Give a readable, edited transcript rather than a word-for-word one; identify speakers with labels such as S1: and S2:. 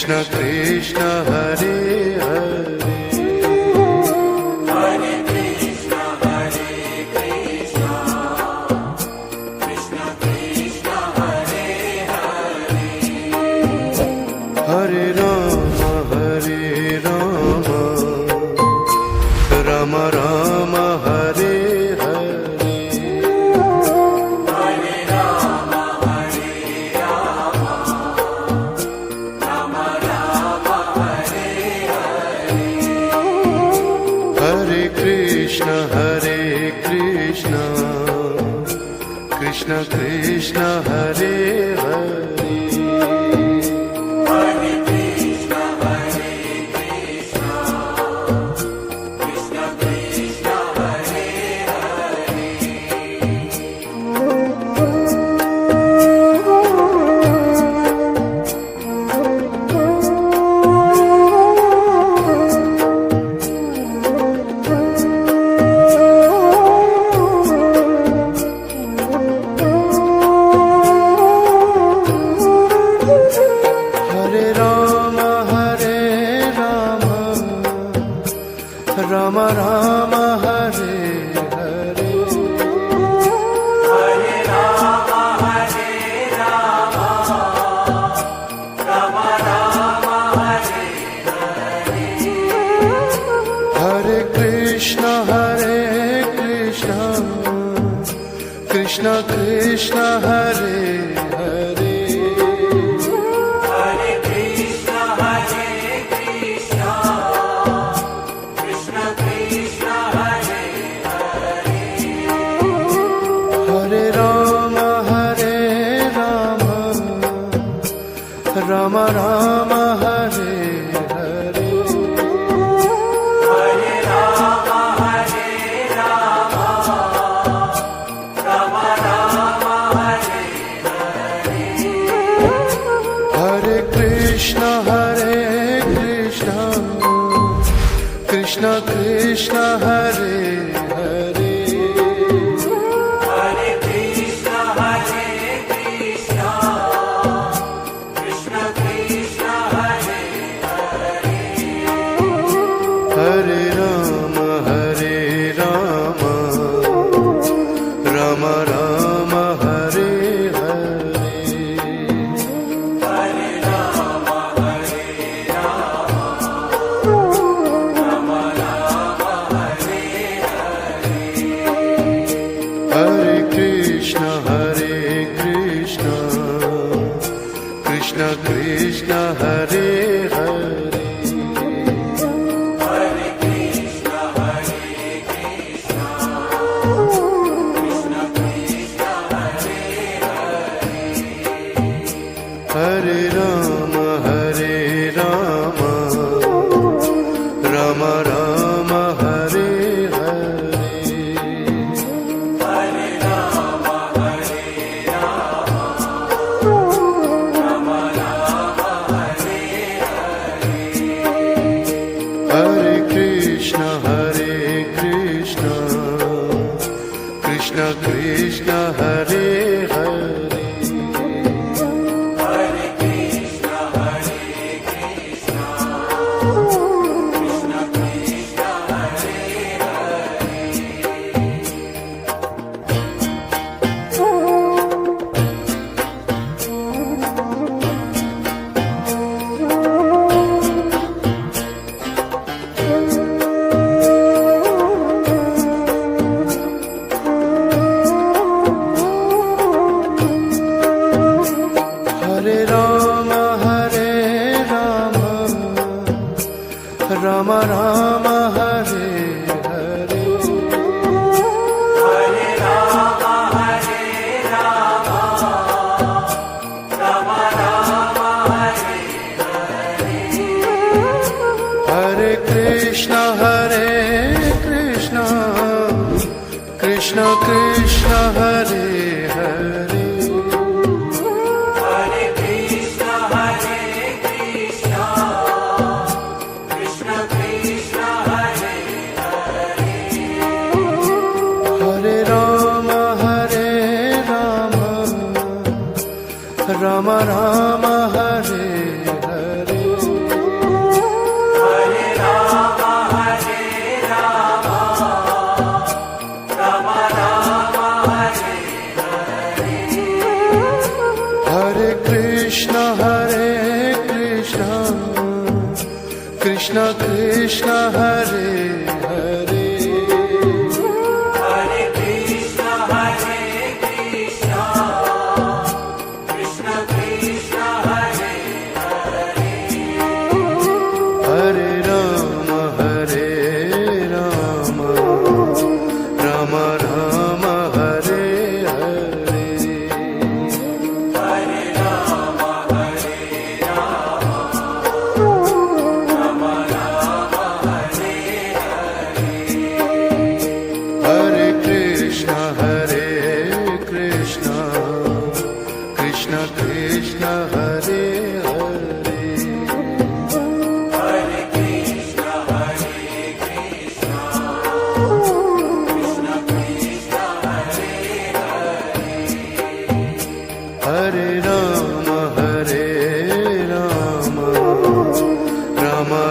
S1: Krishna Krishna Hare Hare
S2: Hare Krishna Krishna Krishna Hare Hare
S1: Hare Ram Ram Ram Hare Hare
S2: Hare Ram Ram Ram Hare Hare
S1: Hare Krishna Krishna Krishna Hare Hare
S2: Hare Krishna Krishna Krishna Hare Hare
S1: Hare Ram Ram Ram Hare Hare
S2: Hare Ram Ram Ram Hare
S1: Hare Krishna Krishna Krishna Hare Hare
S2: Hare Krishna Krishna Krishna Hare Hare
S1: Hare Ram Ram Ram Hare Hare
S2: Hare Ram Ram Ram Hare
S1: Hare Krishna Krishna Krishna Hare Hare
S2: Hare Krishna Krishna Krishna Hare
S1: Hare Ram Ram Ram Hare Hare
S2: Hare Ram Ram Ram Hare
S1: Hare Krishna Krishna Krishna Hare Hare
S2: Hare Krishna Krishna Krishna Hare
S1: Hare Ram Ram Ram Hare Hare
S2: Hare Ram Ram Ram Hare
S1: Hare Krishna Krishna Krishna Hare Hare
S2: Hare Krishna Krishna Krishna Hare
S1: Hare Ram Ram Ram Hare Hare
S2: Hare Ram Ram Ram Hare
S1: Hare Krishna Krishna Krishna Hare Hare
S2: Hare Krishna Krishna Krishna Hare
S1: Hare Ram Ram Ram Hare Hare Krishna Krishna Hare Hare
S2: Hare Krishna, Krishna Krishna, Hare Hare,
S1: Hare Rama Hare Rama Rama Rama Hare Hare
S2: Hare Rama, Hare Rama, Rama Rama, Hare
S1: Hare Krishna Krishna Krishna Hare Hare
S2: Hare Krishna, Krishna Krishna, Hare
S1: Hare Rama Rama Rama